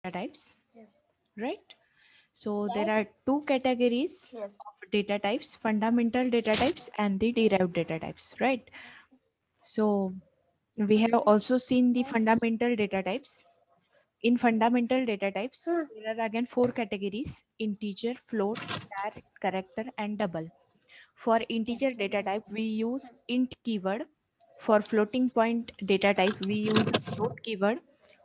data types, Yes. right? So there Yes. are two categories Yes. of data types: fundamental data types and the derived data types, right? So we have also seen the fundamental data types. In fundamental data types, there are again four categories: integer, float, char, character, and double. For integer data type, we use int keyword. For floating point data type, we use a float keyword.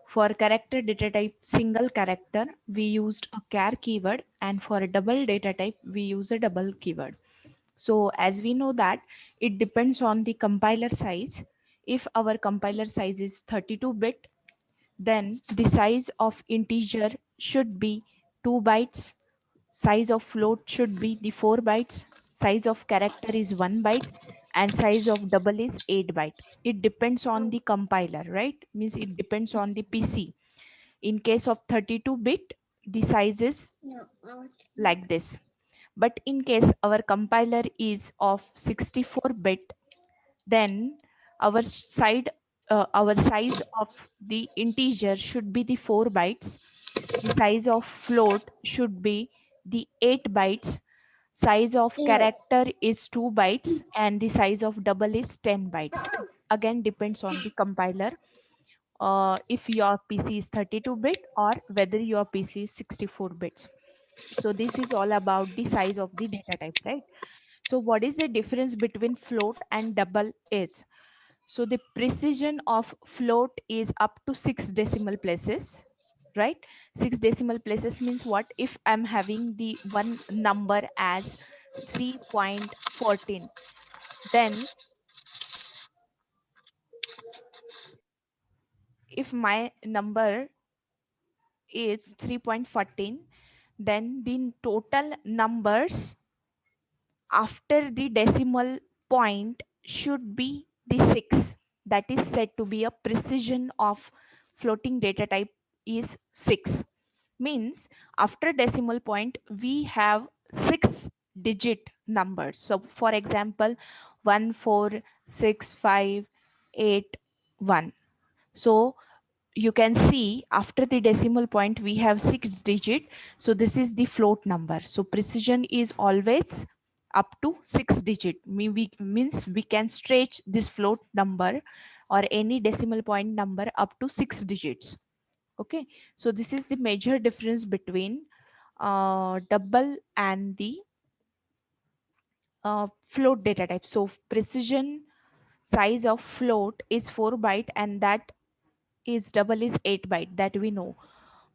For character data type, single character, we used a char keyword. And for a double data type, we use a double keyword. So as we know that it depends on the compiler size. If our compiler size is 32-bit, then the size of integer should be 2 bytes, size of float should be the 4 bytes, size of character is 1 byte, and size of double is 8 byte. It depends on the compiler, right? Means it depends on the PC. In case of 32-bit, the size is No. like this. But in case our compiler is of 64-bit, then our side our size of the integer should be the 4 bytes, the size of float should be the 8 bytes, size of No. character is 2 bytes, and the size of double is 10 bytes. It again depends on the compiler, if your PC is 32-bit or whether your PC is 64 bits. So this is all about the size of the data type, right? So what is the difference between float and double is? So the precision of float is up to 6 decimal places, right? 6 decimal places means what? If I'm having the one number as 3.14, then if my number is 3.14, then the total numbers after the decimal point should be the 6. That is said to be a precision of floating data type is 6. Means after decimal point we have 6 digit numbers. So for example, 14658 1. So you can see after the decimal point we have 6 digit. So this is the float number. So precision is always up to 6 digit. Means we can stretch this float number or any decimal point number up to 6 digits. Okay, so this is the major difference between double and the float data type. So precision size of float is 4 byte, and that is double is 8 byte, that we know.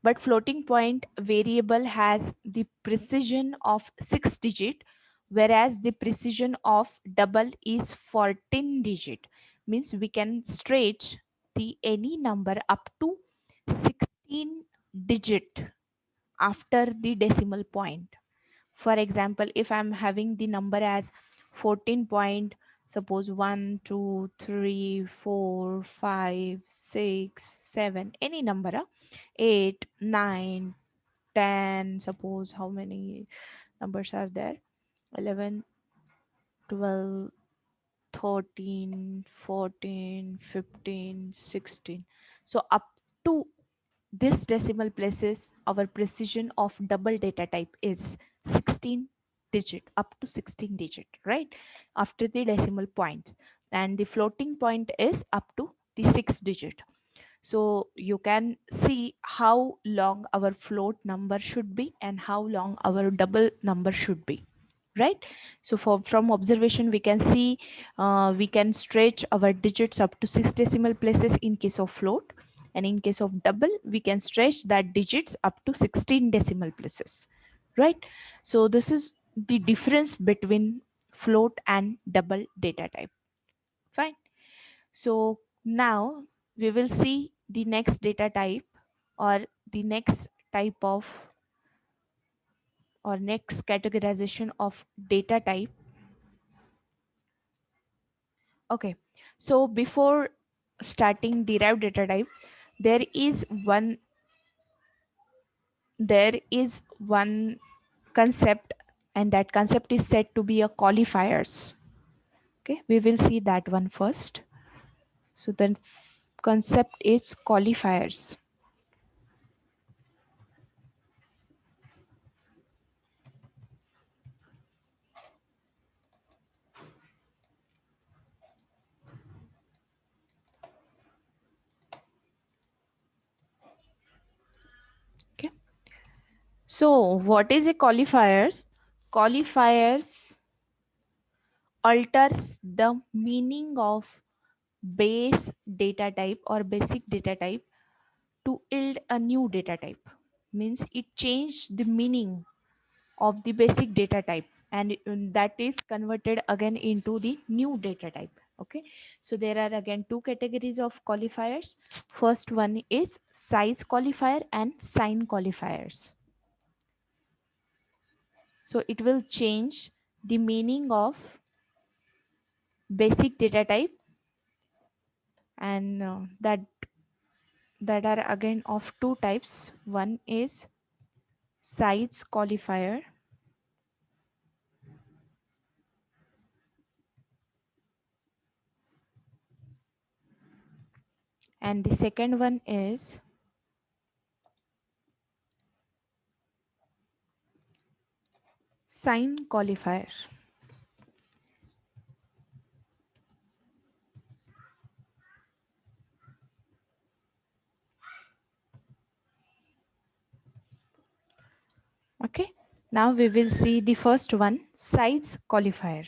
But floating point variable has the precision of 6 digit, whereas the precision of double is 14 digit. Means we can stretch the any number up to 16 digit after the decimal point. For example, if I'm having the number as 14 point, suppose 1 2 3 4 5 6 7, any number, 8 9 10, suppose how many numbers are there, 11 12 13 14 15 16. So up to this decimal places, our precision of double data type is 16 digit, up to 16 digit, right? After the decimal point. And the floating point is up to the 6 digit. So you can see how long our float number should be and how long our double number should be, right? So from observation we can see, we can stretch our digits up to 6 decimal places in case of float, and in case of double we can stretch that digits up to 16 decimal places, right? So this is the difference between float and double data type. Fine. So now we will see the next data type, or the next type of, or next categorization of data type. Okay. So before starting derived data type, there is one there is one concept, and that concept is said to be a qualifiers. Okay, we will see that one first. So the concept is qualifiers. So what is a qualifiers? Qualifiers alters the meaning of base data type or basic data type to yield a new data type. Means it changed the meaning of the basic data type, and that is converted again into the new data type. Okay, so there are again two categories of qualifiers. First one is size qualifier and sign qualifiers. So it will change the meaning of basic data type, and that are again of two types. One is size qualifier, and the second one is sign qualifier. Okay, now we will see the first one, size qualifier.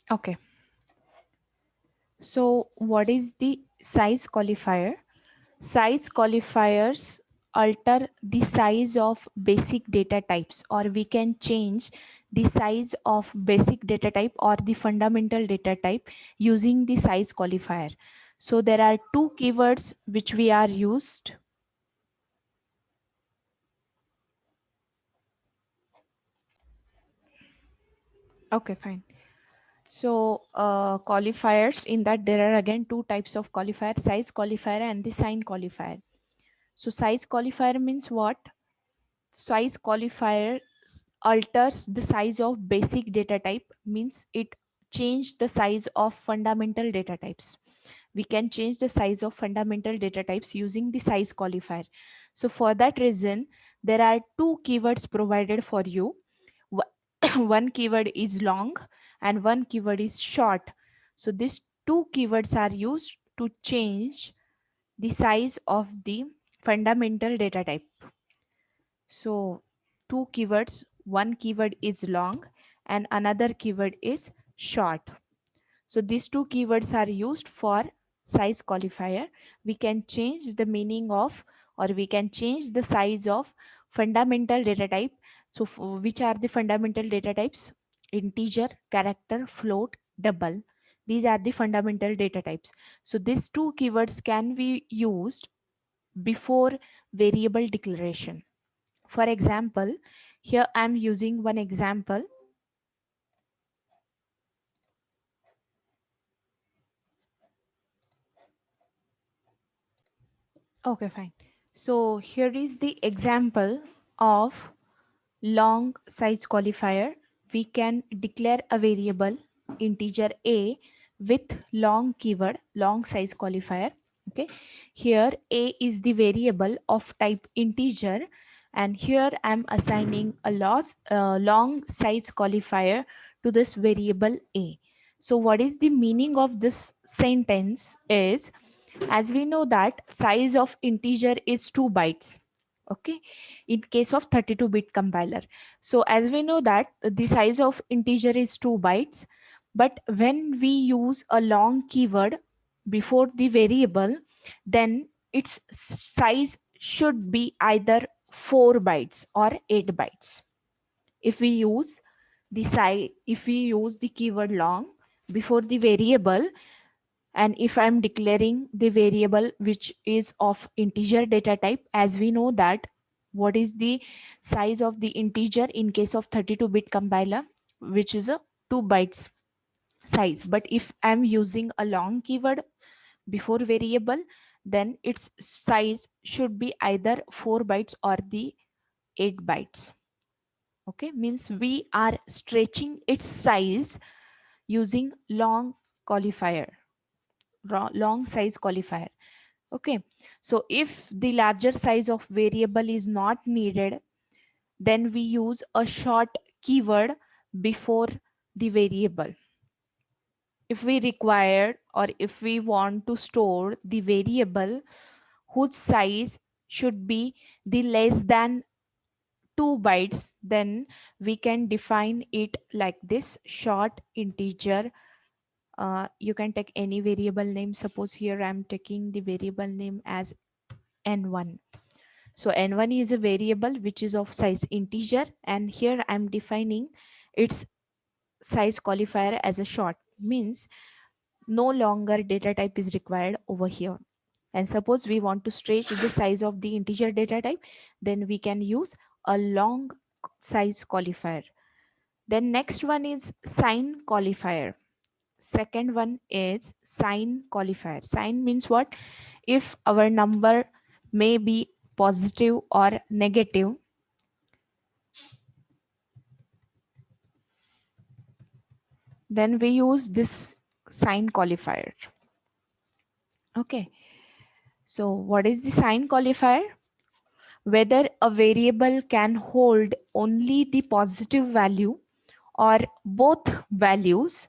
Okay, so what is the size qualifier? Size qualifiers alter the size of basic data types, or we can change the size of basic data type or the fundamental data type using the size qualifier. So there are two keywords which we are used. Okay, fine. So qualifiers, in that there are again two types of qualifier, size qualifier and the sign qualifier. So size qualifier means what? Size qualifier alters the size of basic data type, means it change the size of fundamental data types. We can change the size of fundamental data types using the size qualifier. So for that reason, there are two keywords provided for you. One keyword is long and one keyword is short. So these two keywords are used to change the size of the fundamental data type. So two keywords, one keyword is long and another keyword is short. So these two keywords are used for size qualifier. We can change the meaning of, or we can change the size of fundamental data type. So which are the fundamental data types? Integer, character, float, double. These are the fundamental data types. So these two keywords can be used before variable declaration. For example, here I am using one example. Okay, fine. So here is the example of long size qualifier. We can declare a variable integer a with long keyword, long size qualifier. Okay, here a is the variable of type integer, and here I'm assigning a long size qualifier to this variable a. So what is the meaning of this sentence is, as we know that size of integer is 2 bytes. Okay, in case of 32-bit compiler. So as we know that the size of integer is 2 bytes, but when we use a long keyword before the variable, then its size should be either 4 bytes or 8 bytes. If we use the size, if we use the keyword long before the variable, and if I'm declaring the variable which is of integer data type, as we know that what is the size of the integer in case of 32-bit compiler, which is a 2 bytes size. But if I'm using a long keyword before variable, then its size should be either 4 bytes or the 8 bytes. Okay, means we are stretching its size using long qualifier, long size qualifier. Okay, so if the larger size of variable is not needed, then we use a short keyword before the variable. If we require or if we want to store the variable whose size should be the less than 2 bytes, then we can define it like this: short integer. You can take any variable name. Suppose here I'm taking the variable name as n1. So n1 is a variable which is of size integer, and here I'm defining its size qualifier as a short, means no longer data type is required over here. And suppose we want to stretch the size of the integer data type, then we can use a long size qualifier. Then next one is sign qualifier. Second one is sign qualifier. Sign means what? If our number may be positive or negative, then we use this sign qualifier. Okay. So what is the sign qualifier? Whether a variable can hold only the positive value or both values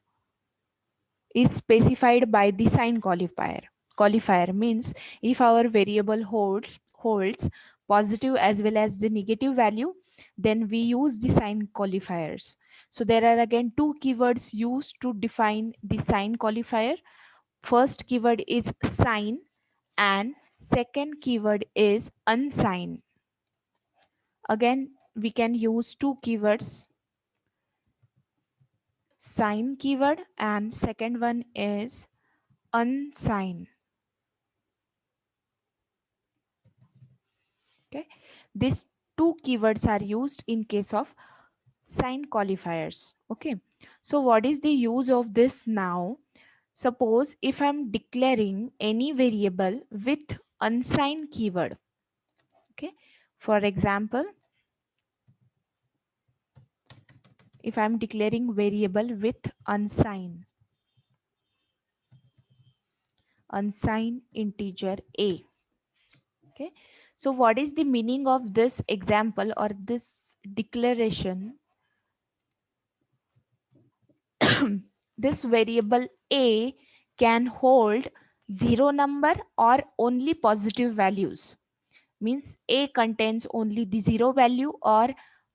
is specified by the sign qualifier. Qualifier means if our variable holds positive as well as the negative value, then we use the sign qualifiers. So there are again two keywords used to define the sign qualifier. First keyword is sign and second keyword is unsign. Again, we can use two keywords, sign keyword and second one is unsign. Okay, these two keywords are used in case of sign qualifiers. Okay, so what is the use of this now? Suppose if I'm declaring any variable with unsigned keyword. Okay, for example, if I'm declaring variable with unsigned integer a. Okay, so what is the meaning of this example or this declaration? This variable a can hold zero number or only positive values, means a contains only the zero value or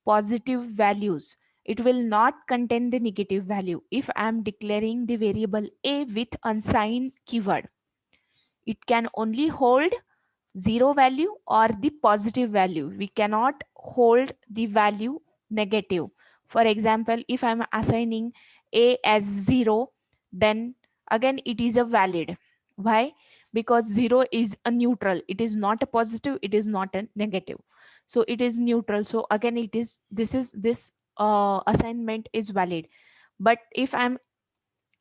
positive values. It will not contain the negative value. If I am declaring the variable a with unsigned keyword, it can only hold zero value or the positive value. We cannot hold the value negative. For example, if I'm assigning a as 0, then again it is a valid. Why? Because 0 is a neutral. It is not a positive, it is not a negative. So it is neutral. So again it is this assignment is valid. But if I'm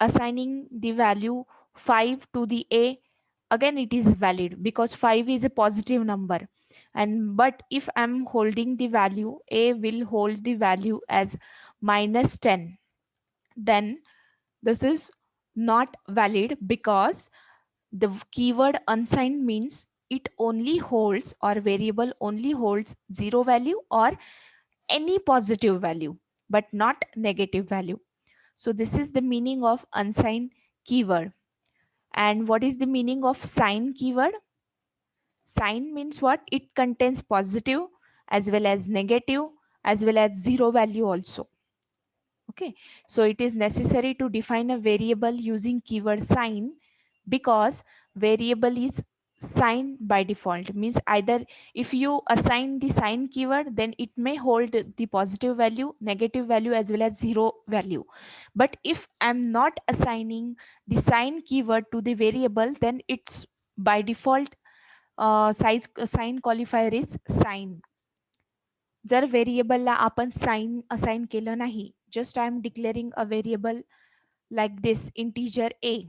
assigning the value 5 to the a, again it is valid because 5 is a positive number. And but if I'm holding the value, a will hold the value as -10, then this is not valid because the keyword unsigned means it only holds or variable only holds zero value or any positive value but not negative value. So this is the meaning of unsigned keyword. And what is the meaning of sign keyword? Sign means what? It contains positive as well as negative as well as zero value also. Okay, so it is necessary to define a variable using keyword sign because variable is signed by default, means either if you assign the sign keyword, then it may hold the positive value, negative value as well as zero value. But if I'm not assigning the sign keyword to the variable, then it's by default sign qualifier is sign. जर व्हेरिएबलला आपण sign assign केलं नाही, just I am declaring a variable like this integer a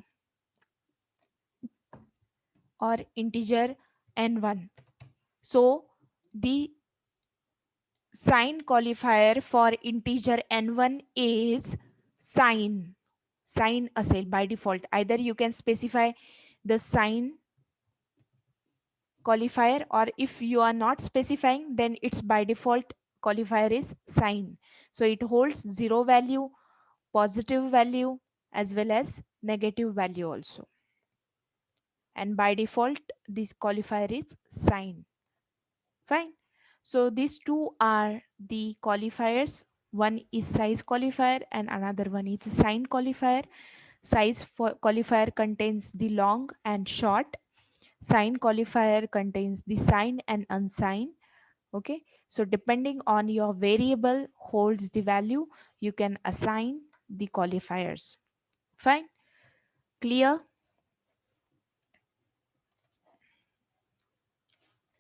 or integer n1, so the sign qualifier for integer n1 is sign असेल by default. Either you can specify the sign qualifier, or if you are not specifying, then it's by default qualifier is sign. So it holds zero value positive value as well as negative value also. And by default, this qualifier is sign. Fine. So these two are the qualifiers. One is size qualifier and another one is sign qualifier. Size for qualifier contains the long and short. Sign qualifier contains the sign and unsigned. Okay. So depending on your variable holds the value, you can assign the qualifiers. Fine. Clear?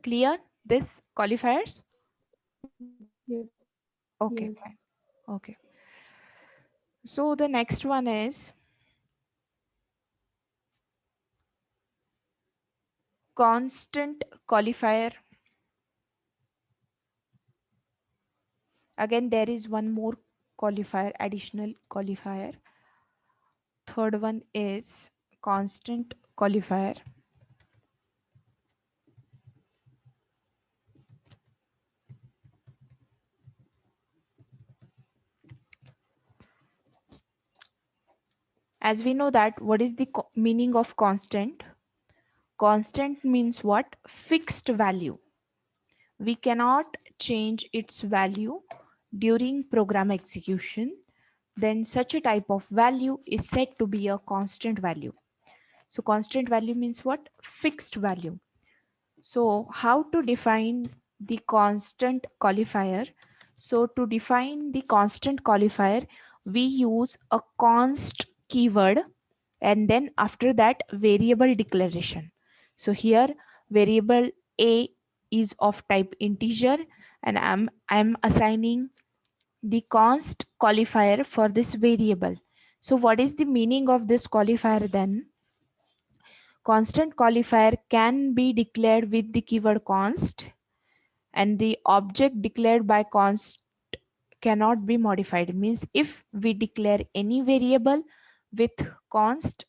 Clear? This qualifiers? Yes. Okay, fine. Okay. So the next one is constant qualifier. Again, there is one more qualifier, additional qualifier. Third one is constant qualifier. As we know that, what is the meaning of constant? Constant means what? Fixed value. We cannot change its value during program execution. Then such a type of value is said to be a constant value. So constant value means what? Fixed value. So how to define the constant qualifier? So to define the constant qualifier, we use a const keyword and then after that variable declaration. So here variable a is of type integer and I'm assigning the const qualifier for this variable. So what is the meaning of this qualifier then? Constant qualifier can be declared with the keyword const and the object declared by const cannot be modified. Means if we declare any variable with const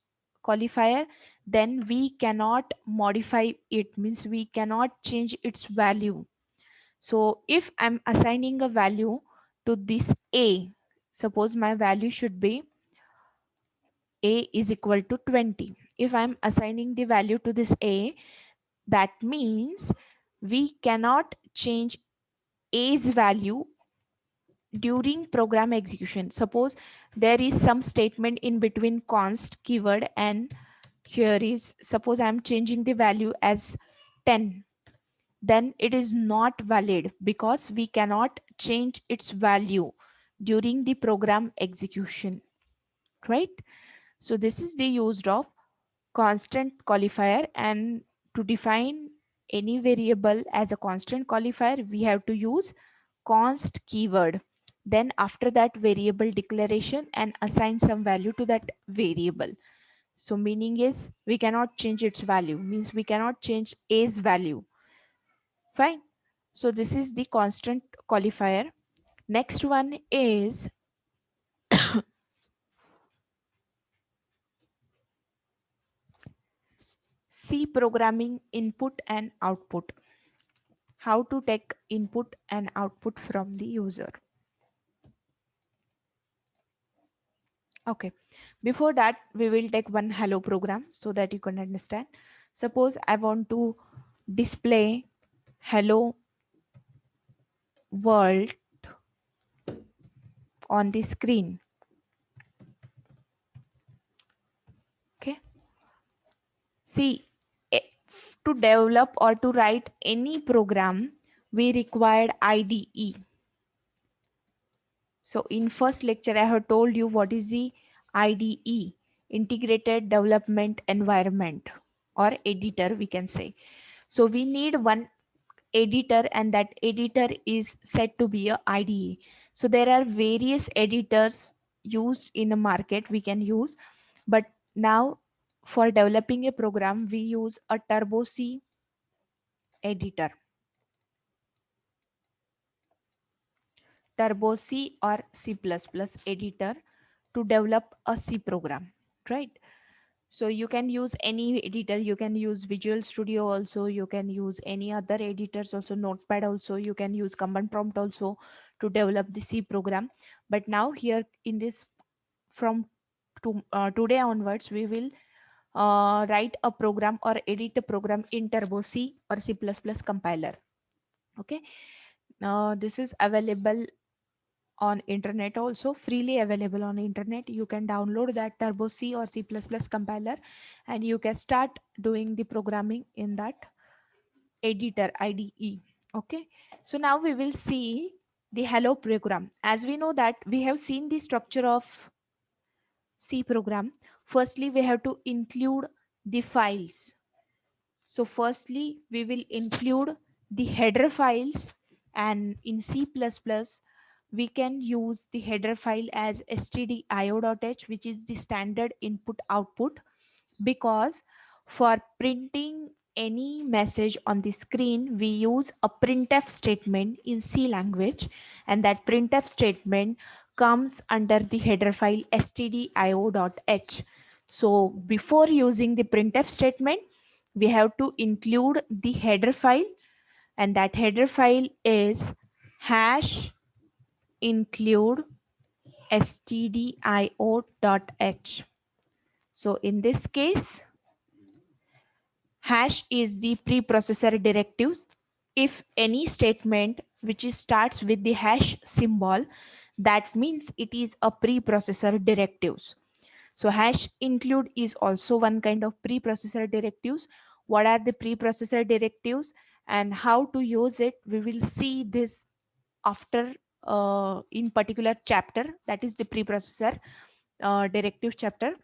qualifier, then we cannot modify it. Means we cannot change its value. So if I'm assigning a value to this a, suppose my value should be a is equal to 20. If I'm assigning the value to this a, that means we cannot change a's value during program execution. Suppose there is some statement in between const keyword and here is, suppose I'm changing the value as 10, then it is not valid because we cannot change its value during the program execution, right? So this is the use of constant qualifier, and to define any variable as a constant qualifier we have to use const keyword, then after that variable declaration and assign some value to that variable. So meaning is we cannot change its value, means we cannot change a's value. Fine. So this is the constant qualifier. Next one is C programming input and output. How to take input and output from the user. Okay. Before that, we will take one hello program so that you can understand. Suppose I want to display hello world on the screen. Okay. See, to develop or to write any program, we required IDE. So in first lecture, I have told you what is the IDE, Integrated Development Environment, or editor we can say. So we need one editor and that editor is said to be a IDE. So there are various editors used in the market we can use, but now for developing a program we use a Turbo C editor, Turbo C or C++ editor to develop a C program, right? So you can use any editor, you can use Visual Studio also, you can use any other editors also, Notepad also, you can use command prompt also to develop the C program. But now here in this from today onwards, we will write a program or edit a program in Turbo C or C++ compiler. Okay. This is available on internet, also freely available on internet. You can download that Turbo C or C++ compiler, and you can start doing the programming in that editor IDE. Okay. So now we will see the hello program. As we know that we have seen the structure of C program. Firstly, we have to include the files. So firstly, we will include the header files, and in C++, we can use the header file as stdio.h, which is the standard input output, because for printing any message on the screen, we use a printf statement in C language, and that printf statement comes under the header file stdio.h. So before using the printf statement, we have to include the header file, and that header file is hash include stdio.h. So in this case, hash is the preprocessor directives. If any statement which starts with the hash symbol, that means it is a preprocessor directives. So hash include is also one kind of preprocessor directives. What are the preprocessor directives and how to use it? We will see this after in particular chapter, that is the preprocessor directives chapter.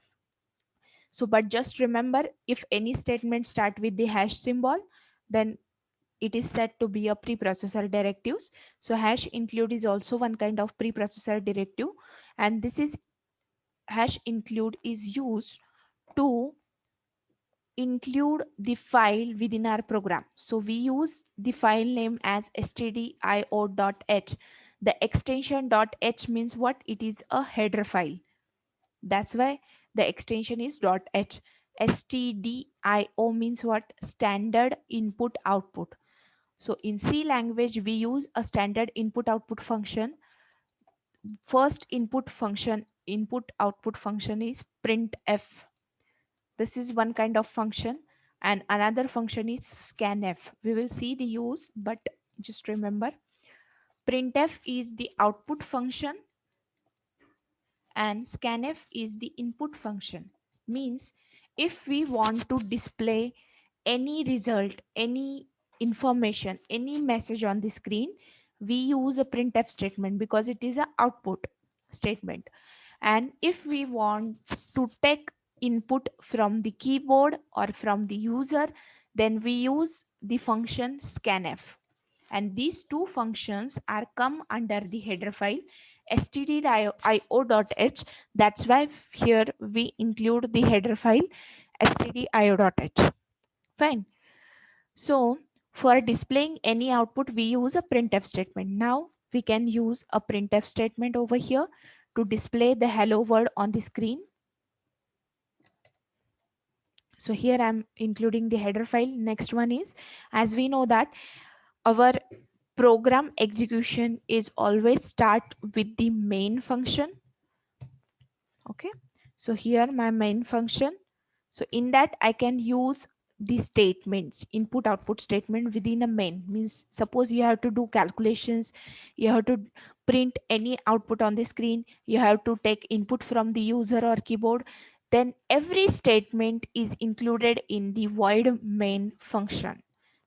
So, but just remember, if any statement start with the hash symbol, then it is said to be a preprocessor directives. So hash include is also one kind of preprocessor directive, and this is hash include is used to include the file within our program. So we use the file name as stdio.h. The extension .h means what? It is a header file. That's why the extension is .h. stdio means what? Standard input output. So in C language, we use a standard input output function. First input output function is printf. This is one kind of function, and another function is scanf. We will see the use, but just remember, printf is the output function and scanf is the input function. Means if we want to display any result, any information, any message on the screen, we use a printf statement because it is a output statement. And if we want to take input from the keyboard or from the user, then we use the function scanf. And these two functions are come under the header file stdio.h. That's why here we include the header file stdio.h. Fine. So for displaying any output, we use a printf statement. Now we can use a printf statement over here to display the hello world on the screen. So here I'm including the header file. Next one is, as we know that our program execution is always start with the main function. Okay, so here my main function. So in that I can use the statements, input output statement within a main. Means suppose you have to do calculations, you have to print any output on the screen, you have to take input from the user or keyboard, then every statement is included in the void main function,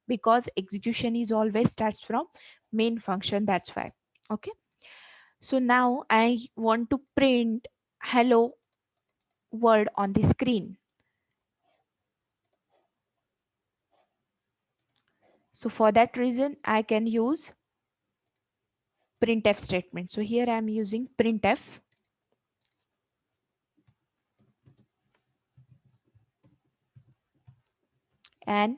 because execution is always starts from main function. That's why. Okay, so now I want to print hello word on the screen. So for that reason, I can use printf statement. So here I am using printf, and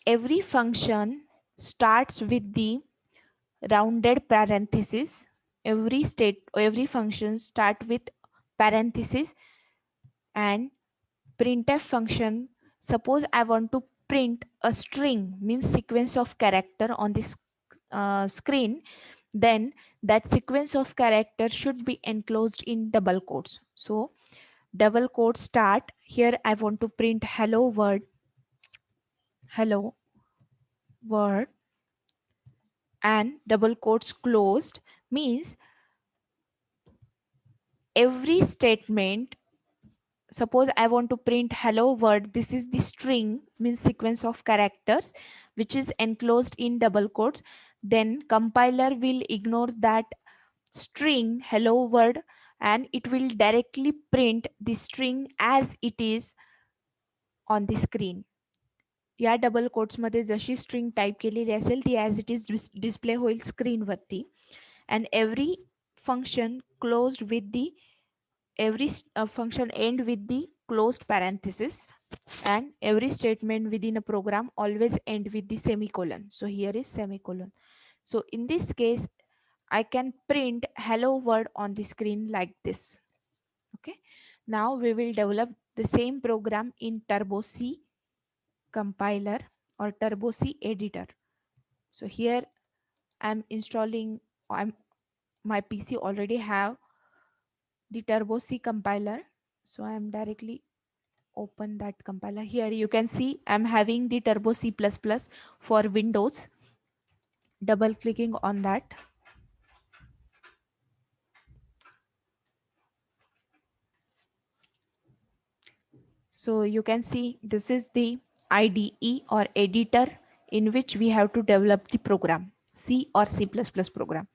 every function starts with the rounded parenthesis. Every function start with parenthesis, and printf function, suppose I want to print a string, means sequence of character on this screen, then that sequence of characters should be enclosed in double quotes. So double quotes start here. I want to print hello world, hello world, and double quotes closed means every statement. Suppose I want to print hello world, this is the string means sequence of characters which is enclosed in double quotes. Then compiler will ignore that string hello world and it will directly print the string as it is on the screen. या double quotes मध्ये जशी string type केलेली असेल ती as it is display होईल स्क्रीनवरती. And every function closed with the every function end with the closed parenthesis, and every statement within a program always end with the semicolon. So here is semicolon. So in this case I can print hello world on the screen like this. Okay, now we will develop the same program in Turbo C compiler or Turbo C editor. So here I'm installing, my PC already have the Turbo C compiler, so I'm directly open that compiler. Here you can see I'm having the Turbo C++ for Windows. Double clicking on that. So you can see this is the IDE or editor in which we have to develop the program, C or C++ program.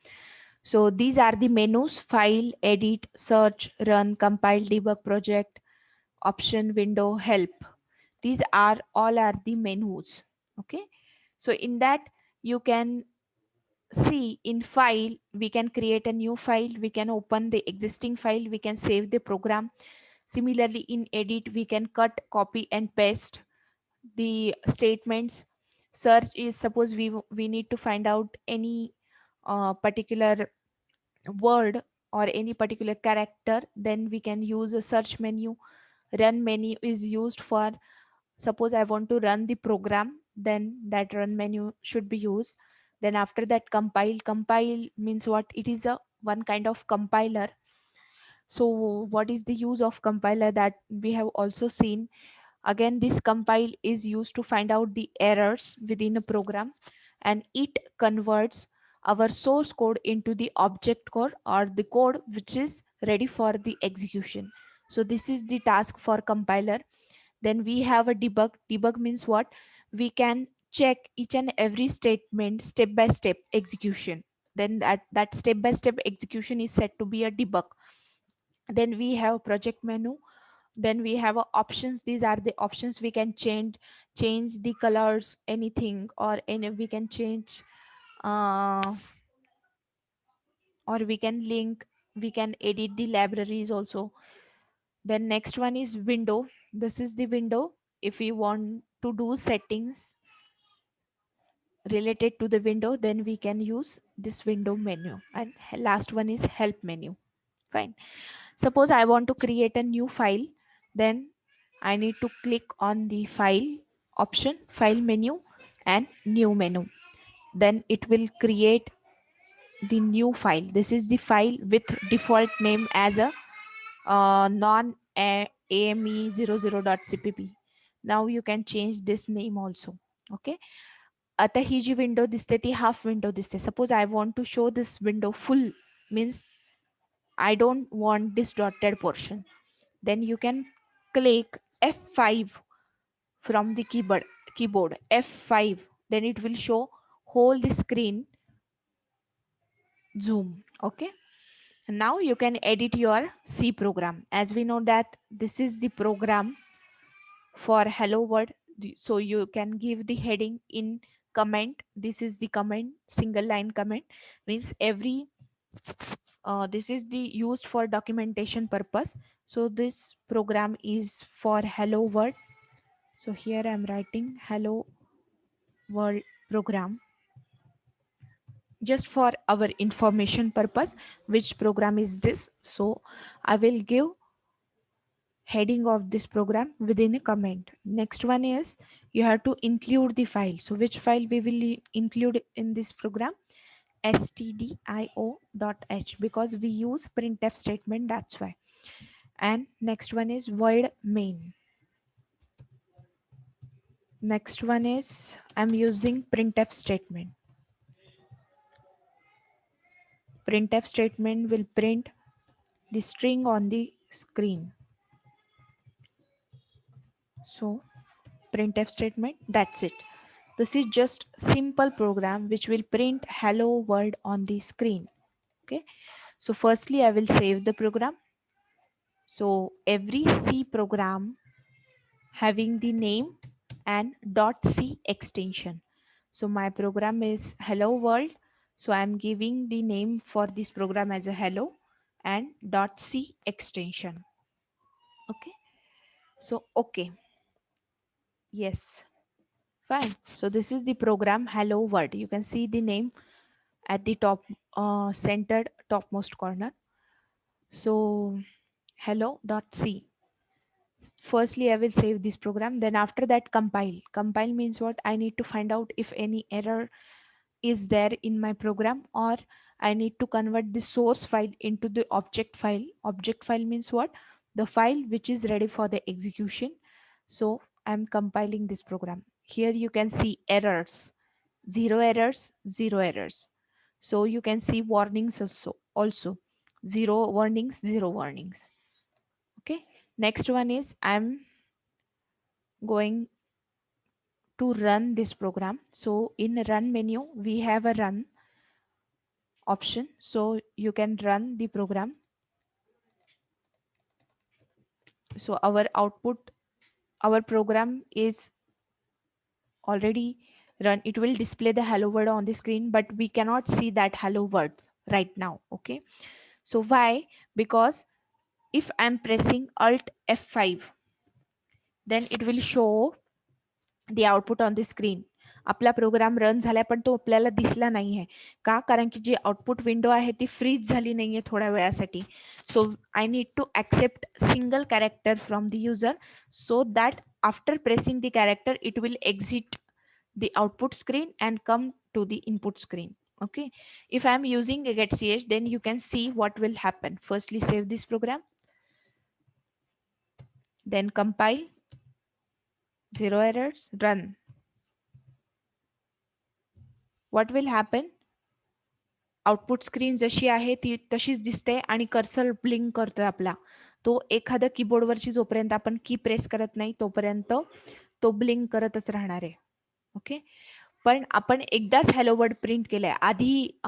So these are the menus: file, edit, search, run, compile, debug, project, option, window, help. These are all are the menus. Okay, so in that you can see in file we can create a new file, we can open the existing file, we can save the program. Similarly in edit we can cut, copy and paste the statements. Search is, suppose we need to find out any particular word or any particular character, then we can use a search menu. Run menu is used for, suppose I want to run the program, then that run menu should be used. Then after that compile means what, it is a one kind of compiler. So what is the use of compiler, that we have also seen. Again this compile is used to find out the errors within a program, and it converts our source code into the object code or the code which is ready for the execution. So this is the task for compiler. Then we have a debug. Debug means what, we can check each and every statement step by step execution. Then that step by step execution is set to be a debug. Then we have project menu. Then we have options. These are the options we can change the colors, anything, or any we can change, uh, or we can link, we can edit the libraries also. Then next one is window. This is the window. If we want to do settings related to the window, then we can use this window menu. And last one is help menu. Fine. Suppose I want to create a new file, then I need to click on the file option, file menu, and new menu. Then it will create the new file. This is the file with default name as a non ame00.cpp. Now you can change this name also. Okay, आता ही जी window दिसते ती half window दिसते. Suppose I want to show this window full, means I don't want this dotted portion, then you can click F5 from the keyboard F5, then it will show whole the screen zoom. Okay, now you can edit your C program. As we know that this is the program for hello world, so you can give the heading in comment. This is the comment, single line comment, means every this is the used for documentation purpose. So this program is for hello world. So here I'm writing hello world program just for our information purpose, which program is this. So I will give heading of this program within a comment. Next one is you have to include the file. So which file we will include in this program? stdio.h because we use printf statement, that's why. And next one is void main. Next one is I'm using printf statement. Printf statement will print the string on the screen. So printf statement, that's it. This is just simple program which will print hello world on the screen. Okay, so firstly I will save the program. So every C program having the name and .c extension. So my program is hello world. So I'm giving the name for this program as a hello and .c extension. Okay. So okay. Yes. Fine. So this is the program hello world. You can see the name at the top centered topmost corner. So hello.c. Firstly I will save this program, then after that compile means what, I need to find out if any error is there in my program, or I need to convert the source file into the object file. Object file means what, the file which is ready for the execution. So I'm compiling this program. Here you can see errors, zero errors. So you can see warnings also zero warnings, zero warnings. Okay, next one is I'm going to run this program. So in run menu, we have a run option. So you can run the program. So our program is already run. It will display the hello world on the screen, but we cannot see that hello word right now. Okay. So why? Because if I'm pressing Alt F5, then it will show the output on the screen. आपला program run झालाय पण तो आपल्याला दिसला नाहीये का, कारण की जी आउटपुट विंडो आहे ती फ्रीज झाली नाहीये थोड्या वेळासाठी. So I need to accept single character from the user so that after pressing the character it will exit the output screen and come to the input screen. Okay, if I'm using a getch, then you can see what will happen. Firstly save this program, then compile, zero errors, run. What will happen, output screen जशी आहे ती तशीच दिसते आणि cursor blink करतोय आपला. तो एखाद्या कीबोर्डवरची जोपर्यंत आपण की प्रेस करत नाही तोपर्यंत तो ब्लिंक करतच राहणार आहे. ओके, पण आपण एकदाच हॅलो वर्ड प्रिंट केलाय, आधी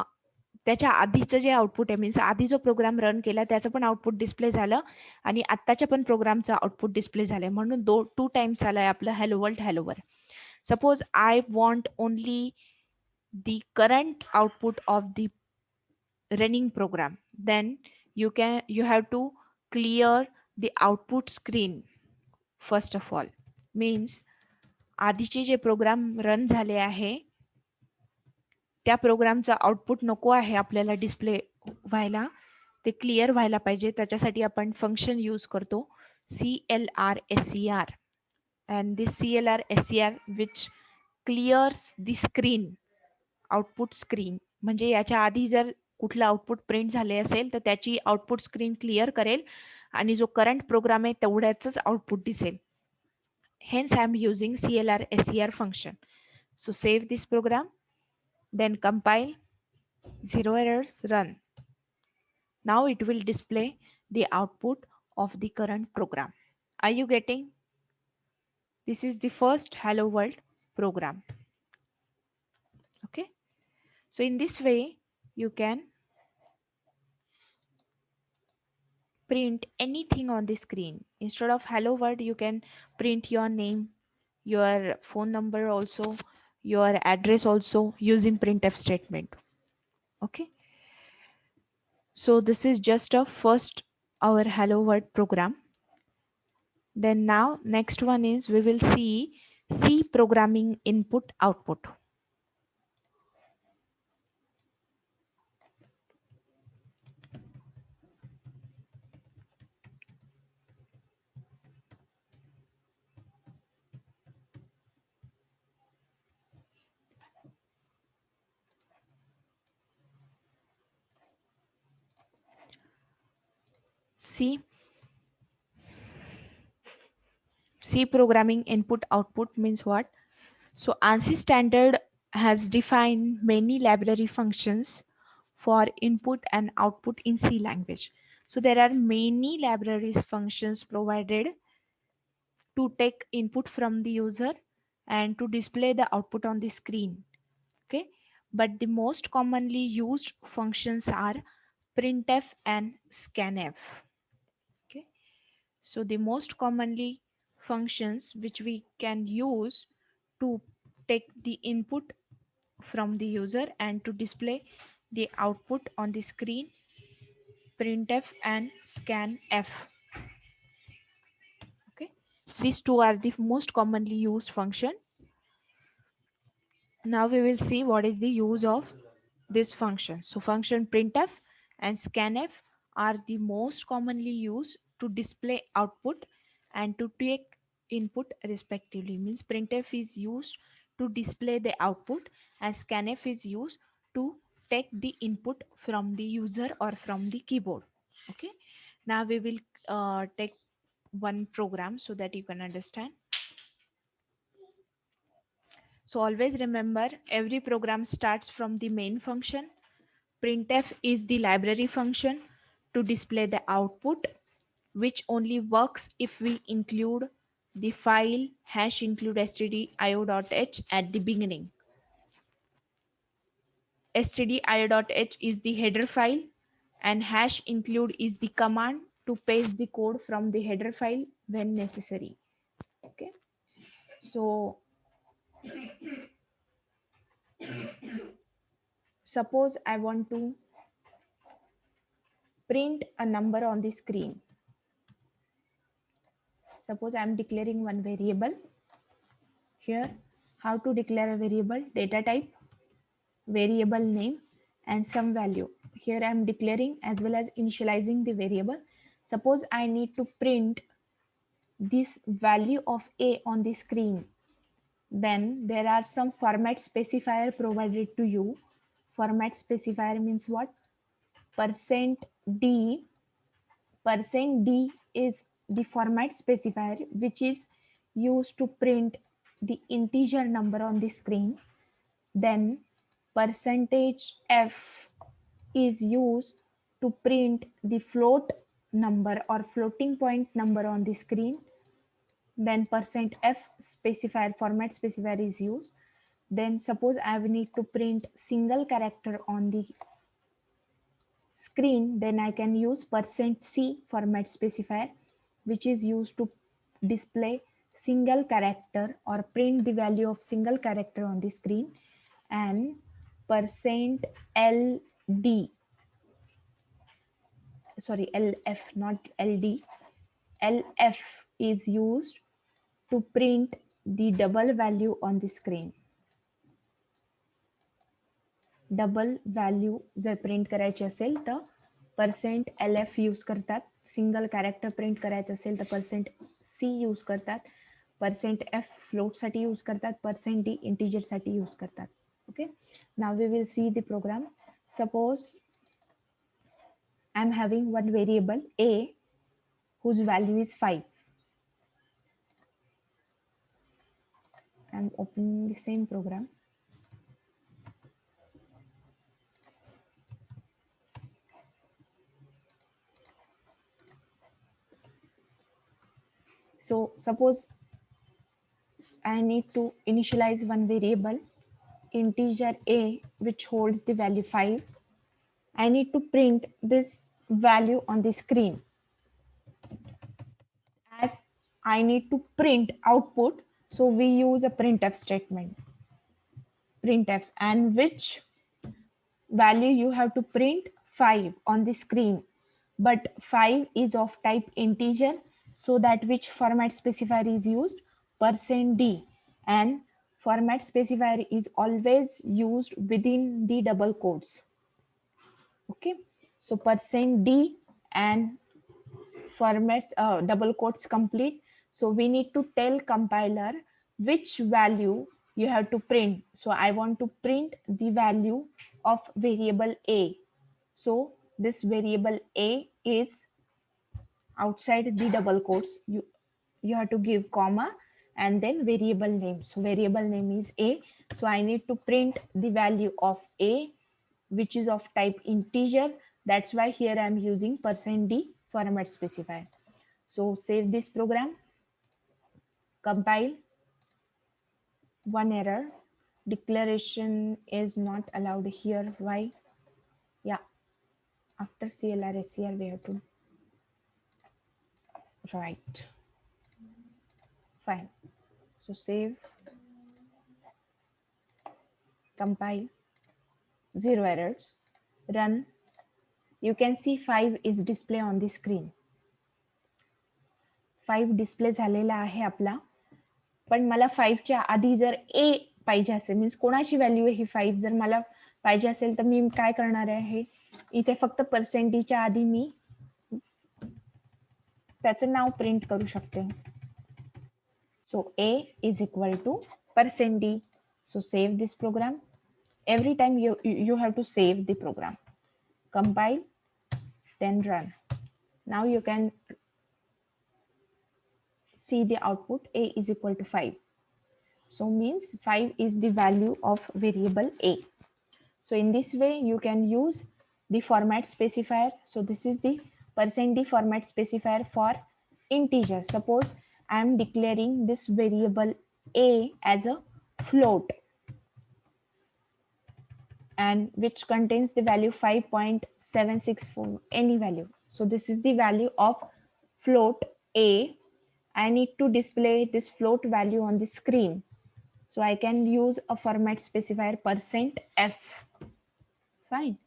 त्याच्या आधीचं जे आउटपुट आहे मीन्स आधी जो प्रोग्राम रन केला त्याचं पण आउटपुट डिस्प्ले झालं आणि आत्ताच्या पण प्रोग्रामचं आउटपुट डिस्प्ले झालंय, म्हणून टू टाइम्स आलाय आपलं hello world. Suppose I want only the current output of the running program, then you have to clear the output screen first of all. Means आधीचे जे program run झाले आहे त्या प्रोग्रामचा output नको आहे आपल्याला डिस्प्ले व्हायला, ते क्लिअर व्हायला पाहिजे. त्याच्यासाठी आपण फंक्शन यूज करतो CLRSCR, and this CLRSCR which clears the screen, output screen. म्हणजे याच्या आधी जर कुठलं आउटपुट प्रिंट झाले असेल तर त्याची आउटपुट स्क्रीन क्लिअर करेल आणि जो करंट प्रोग्राम आहे तेवढ्याच आउटपुट दिसेल. Hence I am using CLRSCR function. So save this program, then compile, zero errors, run. Now it will display the output of the current program. Are you getting? This is the first hello world program. Okay, so in this way you can print anything on the screen. Instead of hello world you can print your name, your phone number also, your address also using printf statement. Okay, so this is just a first our hello world program. Then now next one is we will see C programming input output. C programming input output means what? So ANSI standard has defined many library functions for input and output in C language. So there are many libraries functions provided to take input from the user and to display the output on the screen. Okay, but the most commonly used functions are printf and scanf. Okay, so the most commonly functions which we can use to take the input from the user and to display the output on the screen, printf and scanf. Okay, these two are the most commonly used function. Now we will see what is the use of this function. So function printf and scanf are the most commonly used to display output and to take input respectively. Means printf is used to display the output and scanf is used to take the input from the user or from the keyboard. Okay. Now we will take one program so that you can understand. So always remember, every program starts from the main function. Printf is the library function to display the output, which only works if we include the file hash include stdio.h at the beginning. Stdio.h is the header file and hash include is the command to paste the code from the header file when necessary. Okay, so suppose I want to print a number on the screen. Suppose I am declaring one variable. Here, how to declare a variable? Data type, variable name, and some value. Here I am declaring as well as initializing the variable. Suppose I need to print this value of A on the screen. Then there are some format specifier provided to you. Format specifier means what? %d. %d is the format specifier which is used to print the integer number on the screen. Then %f is used to print the float number or floating point number on the screen. Then %f specifier, format specifier is used. Then suppose I need to print single character on the screen, then I can use %c format specifier, which is used to display single character or print the value of single character on the screen. And %ld, sorry, lf, not ld, lf is used to print the double value on the screen. Double value जर print करायची असेल तर %lf use करतात. Single character print करायचं असेल तर %c use करतात. %f फ्लोटसाठी यूज करतात. %d इंटिजरसाठी यूज करतात. Okay, now we will see the program. Suppose I am having one variable a whose value is 5. I am opening the same program. So suppose I need to initialize one variable integer a which holds the value 5. I need to print this value on the screen. As I need to print output, so we use a printf statement. Printf, and which value you have to print? 5 on the screen. But 5 is of type integer, so that which format specifier is used? %d. And format specifier is always used within the double quotes. Okay, so %d and formats double quotes complete. So we need to tell compiler which value you have to print. So I want to print the value of variable a. So this variable a is outside the double quotes, you have to give comma and then variable name. So variable name is a. So I need to print the value of a, which is of type integer. That's why here I'm using %d format specifier. So save this program, compile. One error, declaration is not allowed here. Why? Yeah, after CLR SCR we have to write. Fine. So save, compile, 0 errors, run. You can see 5 is display on the screen. 5 display झालेला आहे आपला. पण मला 5 च्या आधी जर a पाहिजे असेल, मीन्स कोणाची व्हॅल्यू आहे ही 5 जर मला पाहिजे असेल तर मी काय करणार आहे, इथे फक्त पर्सेंटीच्या आधी मी त्याचं नाव प्रिंट करू शकते. So a is equal to %d. So save this program. Every time you have to save the program, compile, then run. Now you can see the output a is equal to 5. So means 5 is the value of variable a. So in this way you can use the format specifier. So this is the %d format specifier for integer. Suppose I am declaring this variable a as a float and which contains the value 5.764, any value. So this is the value of float a. I need to display this float value on the screen. So I can use a format specifier %f. Fine.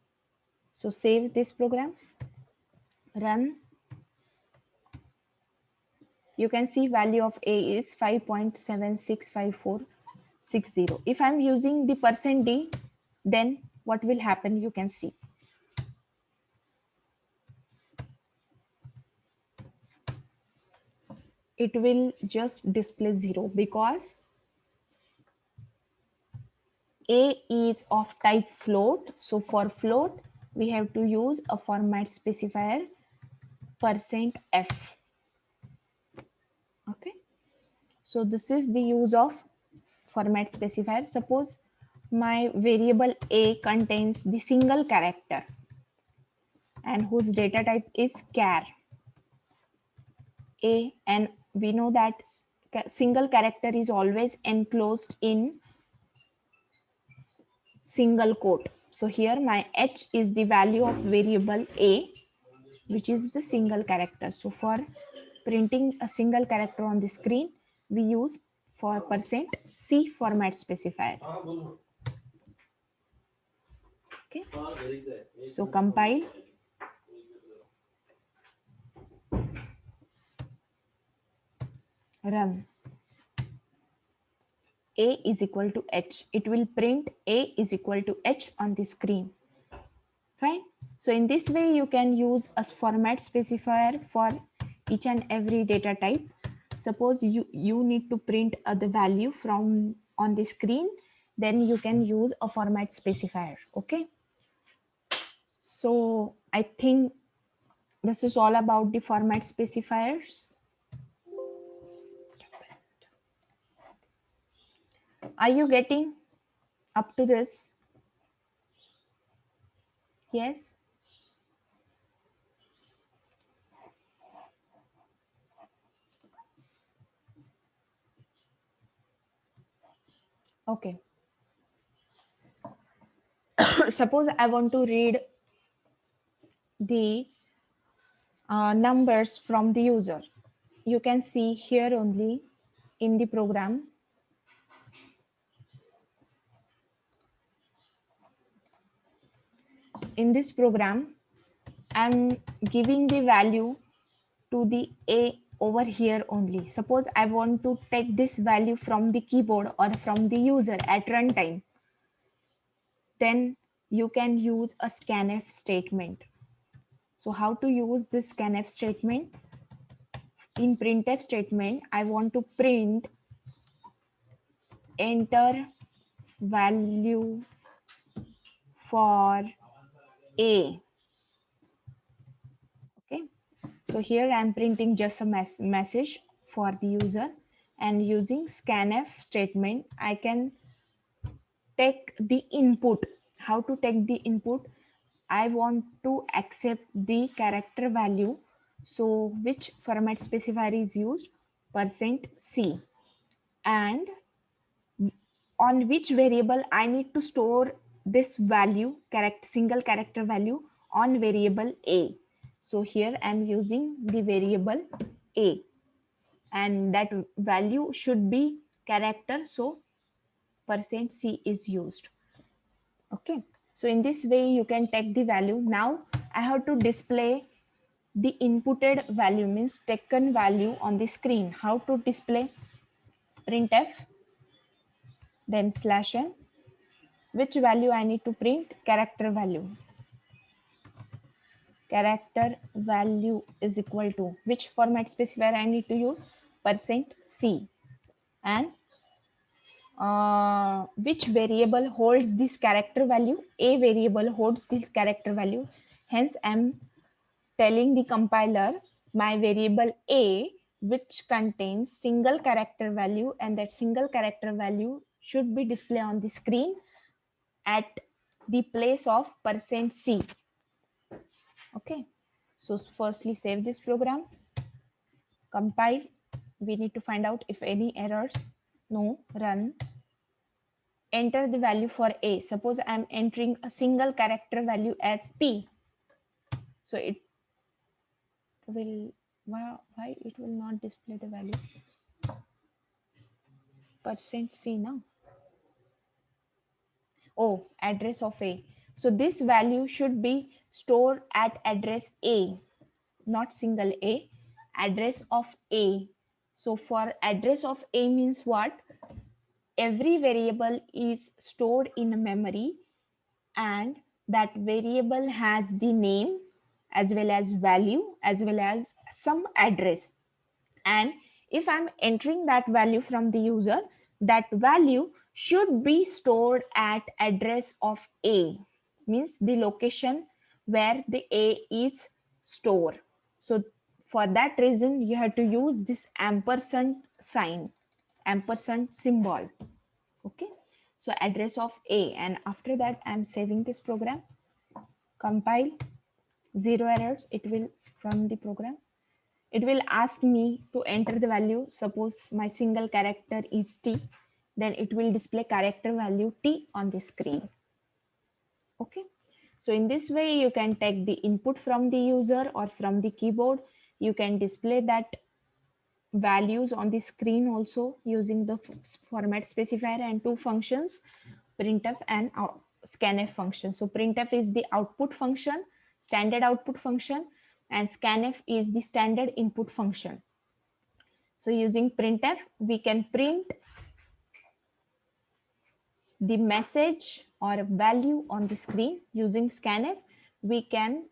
So save this program, run. You can see value of a is 5.765460. If I'm using the %d, then what will happen, you can see. It will just display 0 because a is of type float. So for float, we have to use a format specifier %f. Okay. So this is the use of format specifier. Suppose my variable a contains the single character and whose data type is char a, and we know that single character is always enclosed in single quote. So here my h is the value of variable a, which is the single character. So for printing a single character on the screen, we use for %c format specifier. Okay. So compile, run. A is equal to h. It will print a is equal to h on the screen. Fine. So in this way, you can use a format specifier for each and every data type. Suppose you need to print the value from on the screen, then you can use a format specifier. Okay. So I think this is all about the format specifiers. Are you getting up to this? Yes. Okay. Suppose I want to read the numbers from the user. You can see here only in the program. In this program, I'm giving the value to the a over here only. Suppose I want to take this value from the keyboard or from the user at runtime, then you can use a scanf statement. So how to use this scanf statement? In printf statement, I want to print enter value for a. Okay. So here I'm printing just a message for the user, and using scanf statement, I can take the input. How to take the input? I want to accept the character value. So which format specifier is used? %C. And on which variable I need to store this value, single character value, on variable A. So here I'm using the variable A, and that value should be character, so %C is used. Okay, so in this way you can take the value. Now I have to display the inputted value, means taken value, on the screen. How to display? Printf, then /n. Which value I need to print? Character value. Character value is equal to which format specifier I need to use? %C. And which variable holds this character value? A variable holds this character value. Hence, I'm telling the compiler my variable A, which contains single character value, and that single character value should be displayed on the screen at the place of %C. Okay, so firstly save this program, compile. We need to find out if any errors. No, run. Enter the value for A. Suppose I'm entering a single character value as P. So it will, why it will not display the value? %C now. Oh, address of A. So this value should be stored at address A, not single A, address of A. So for address of A means what? Every variable is stored in a memory, and that variable has the name as well as value as well as some address. And if I'm entering that value from the user, that value should be stored at address of A, means the location where the A is stored. So for that reason, you have to use this ampersand sign, ampersand symbol. Okay, so address of A, and after that I'm saving this program, compile, 0 errors, it will run the program. It will ask me to enter the value. Suppose my single character is T, then it will display character value T on the screen. Okay, so in this way you can take the input from the user or from the keyboard. You can display that values on the screen also using the format specifier and two functions, printf and scanf function. So printf is the output function, standard output function, and scanf is the standard input function. So using printf, we can print the message or value on the screen. Using scanf, we can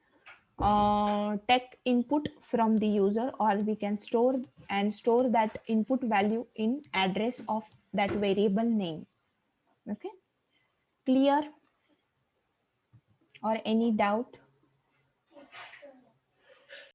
take input from the user, or we can store that input value in address of that variable name. Okay, clear or any doubt?